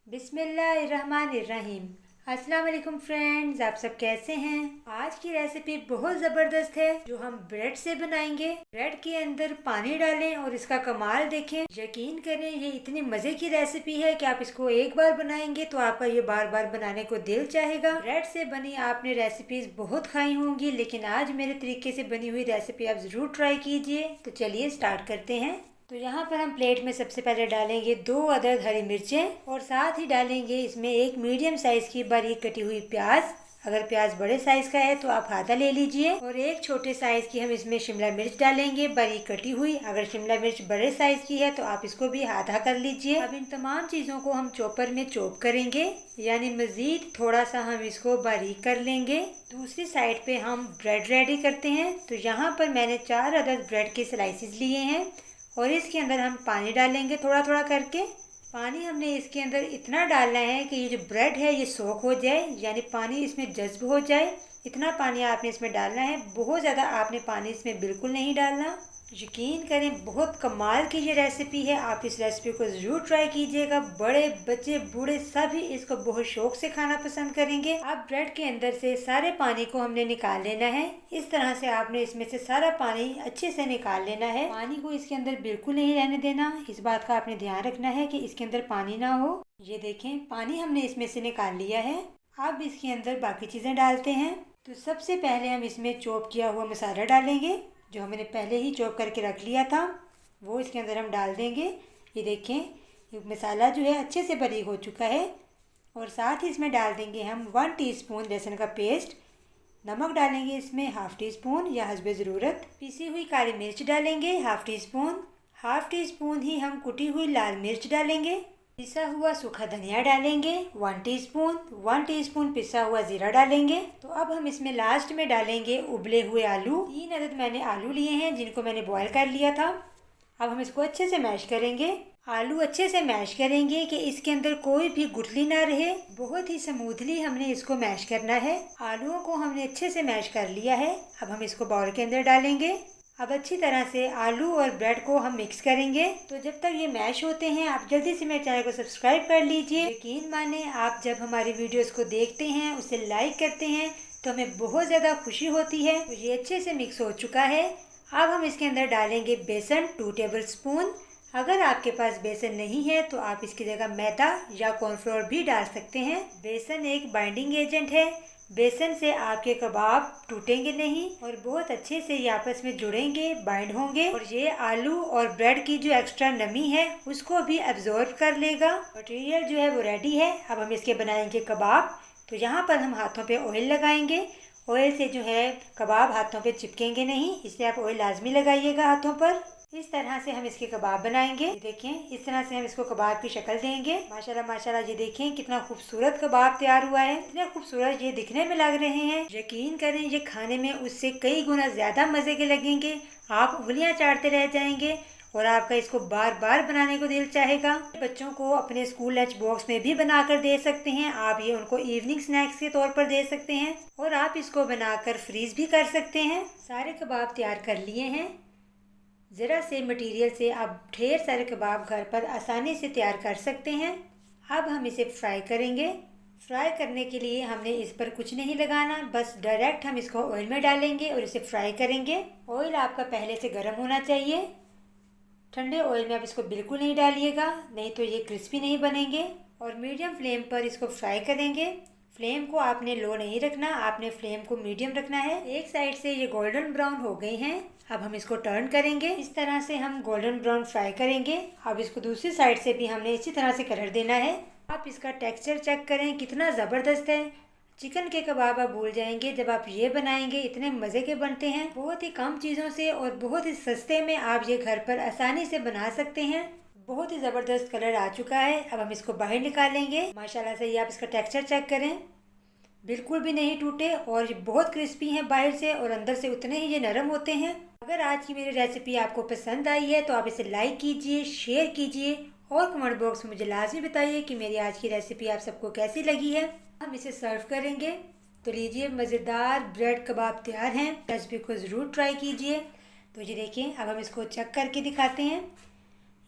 बिस्मिल्लाहिर्रहमानिर्रहीम। अस्सलाम वालेकुम फ्रेंड्स, आप सब कैसे हैं। आज की रेसिपी बहुत ज़बरदस्त है जो हम ब्रेड से बनाएंगे। ब्रेड के अंदर पानी डालें और इसका कमाल देखें। यकीन करें ये इतनी मज़े की रेसिपी है कि आप इसको एक बार बनाएंगे तो आपका ये बार बार बनाने को दिल चाहेगा। ब्रेड से बनी आपने रेसिपीज बहुत खाई होंगी, लेकिन आज मेरे तरीके से बनी हुई रेसिपी आप ज़रूर ट्राई कीजिए। तो चलिए स्टार्ट करते हैं। तो यहाँ पर हम प्लेट में सबसे पहले डालेंगे 2 अदद हरी मिर्चें और साथ ही डालेंगे इसमें एक मीडियम साइज की बारीक कटी हुई प्याज। अगर प्याज बड़े साइज का है तो आप आधा ले लीजिए। और एक छोटे साइज की हम इसमें शिमला मिर्च डालेंगे बारीक कटी हुई। अगर शिमला मिर्च बड़े साइज की है तो आप इसको भी आधा कर लीजिए। अब इन तमाम चीज़ों को हम चॉपर में चॉप करेंगे, यानी मजीद थोड़ा सा हम इसको बारीक कर लेंगे। दूसरी साइड पे हम ब्रेड रेडी करते हैं। तो यहाँ पर मैंने 4 अदद ब्रेड के स्लाइसिस लिए हैं और इसके अंदर हम पानी डालेंगे थोड़ा थोड़ा करके। पानी हमने इसके अंदर इतना डालना है कि ये जो ब्रेड है ये सोख हो जाए, यानी पानी इसमें जज्ब हो जाए। इतना पानी आपने इसमें डालना है, बहुत ज़्यादा आपने पानी इसमें बिल्कुल नहीं डालना। यकीन करें बहुत कमाल की ये रेसिपी है, आप इस रेसिपी को ज़रूर ट्राई कीजिएगा। बड़े बच्चे बूढ़े सभी इसको बहुत शौक से खाना पसंद करेंगे। अब ब्रेड के अंदर से सारे पानी को हमने निकाल लेना है। इस तरह से आपने इसमें से सारा पानी अच्छे से निकाल लेना है। पानी को इसके अंदर बिल्कुल नहीं रहने देना, इस बात का आपने ध्यान रखना है कि इसके अंदर पानी ना हो। ये देखें पानी हमने इसमें से निकाल लिया है। अब इसके अंदर बाकी चीज़ें डालते हैं। तो सबसे पहले हम इसमें चॉप किया हुआ मसाला डालेंगे, जो हमने पहले ही चॉप करके रख लिया था वो इसके अंदर हम डाल देंगे। ये देखें ये मसाला जो है अच्छे से बारीक हो चुका है। और साथ ही इसमें डाल देंगे हम 1 टीस्पून लहसुन का पेस्ट। नमक डालेंगे इसमें हाफ़ टी स्पून या हस्बे ज़रूरत। पीसी हुई काली मिर्च डालेंगे half teaspoon. Half teaspoon ही हम कुटी हुई लाल मिर्च डालेंगे। पिसा हुआ सूखा धनिया डालेंगे 1 टीस्पून। 1 टीस्पून पिसा हुआ जीरा डालेंगे। तो अब हम इसमें लास्ट में डालेंगे उबले हुए आलू। 3 अदद मैंने आलू लिए हैं जिनको मैंने बॉईल कर लिया था। अब हम इसको अच्छे से मैश करेंगे। आलू अच्छे से मैश करेंगे कि इसके अंदर कोई भी गुठली ना रहे। बहुत ही स्मूथली हमने इसको मैश करना है। आलूओं को हमने अच्छे से मैश कर लिया है। अब हम इसको बाउल के अंदर डालेंगे। अब अच्छी तरह से आलू और ब्रेड को हम मिक्स करेंगे। तो जब तक ये मैश होते हैं आप जल्दी से मेरे चैनल को सब्सक्राइब कर लीजिए। यकीन माने आप जब हमारी वीडियोस को देखते हैं उसे लाइक करते हैं तो हमें बहुत ज़्यादा खुशी होती है। तो ये अच्छे से मिक्स हो चुका है। अब हम इसके अंदर डालेंगे बेसन 2 टेबल स्पून। अगर आपके पास बेसन नहीं है तो आप इसकी जगह मैदा या कॉर्नफ्लोर भी डाल सकते हैं। बेसन एक बाइंडिंग एजेंट है। बेसन से आपके कबाब टूटेंगे नहीं और बहुत अच्छे से ये आपस में जुड़ेंगे, बाइंड होंगे और ये आलू और ब्रेड की जो एक्स्ट्रा नमी है उसको भी अब्जॉर्ब कर लेगा। मटेरियल जो है वो रेडी है। अब हम इसके बनाएंगे कबाब। तो यहाँ पर हम हाथों पे ऑयल लगाएंगे। ऑयल से जो है कबाब हाथों पे चिपकेंगे नहीं, इसलिए आप ऑयल लाजमी लगाइएगा हाथों पर। इस तरह से हम इसके कबाब बनाएंगे। देखें इस तरह से हम इसको कबाब की शक्ल देंगे। माशाल्लाह माशाल्लाह ये देखें कितना खूबसूरत कबाब तैयार हुआ है। इतने खूबसूरत ये दिखने में लग रहे हैं, यकीन करें ये खाने में उससे कई गुना ज्यादा मजे के लगेंगे। आप उंगलियां चाटते रह जाएंगे और आपका इसको बार बार बनाने को दिल चाहेगा। बच्चों को अपने स्कूल लंच बॉक्स में भी बनाकर दे सकते हैं आप। ये उनको इवनिंग स्नैक्स के तौर पर दे सकते हैं और आप इसको बनाकर फ्रीज भी कर सकते हैं। सारे कबाब तैयार कर लिए हैं। ज़रा से मटेरियल से आप ढेर सारे कबाब घर पर आसानी से तैयार कर सकते हैं। अब हम इसे फ्राई करेंगे। फ्राई करने के लिए हमने इस पर कुछ नहीं लगाना, बस डायरेक्ट हम इसको ऑयल में डालेंगे और इसे फ्राई करेंगे। ऑयल आपका पहले से गर्म होना चाहिए। ठंडे ऑयल में आप इसको बिल्कुल नहीं डालिएगा, नहीं तो ये क्रिस्पी नहीं बनेंगे। और मीडियम फ्लेम पर इसको फ्राई करेंगे। फ्लेम को आपने लो नहीं रखना, आपने फ्लेम को मीडियम रखना है। एक साइड से ये गोल्डन ब्राउन हो गई हैं। अब हम इसको टर्न करेंगे। इस तरह से हम गोल्डन ब्राउन फ्राई करेंगे। अब इसको दूसरी साइड से भी हमने इसी तरह से कलर देना है। आप इसका टेक्सचर चेक करें कितना ज़बरदस्त है। चिकन के कबाब आप भूल जाएंगे जब आप ये बनाएंगे, इतने मज़े के बनते हैं। बहुत ही कम चीज़ों से और बहुत ही सस्ते में आप ये घर पर आसानी से बना सकते हैं। बहुत ही ज़बरदस्त कलर आ चुका है। अब हम इसको बाहर निकालेंगे। माशाल्लाह से ये आप इसका टेक्सचर चेक करें, बिल्कुल भी नहीं टूटे और ये बहुत क्रिस्पी हैं बाहर से और अंदर से उतने ही ये नरम होते हैं। अगर आज की मेरी रेसिपी आपको पसंद आई है तो आप इसे लाइक कीजिए, शेयर कीजिए और कमेंट बॉक्स में मुझे लाजमी बताइए कि मेरी आज की रेसिपी आप सबको कैसी लगी है। हम इसे सर्व करेंगे। तो लीजिए मज़ेदार ब्रेड कबाब तैयार हैं। रेसिपी को ज़रूर ट्राई कीजिए। तो ये देखिए अब हम इसको चेक करके दिखाते हैं।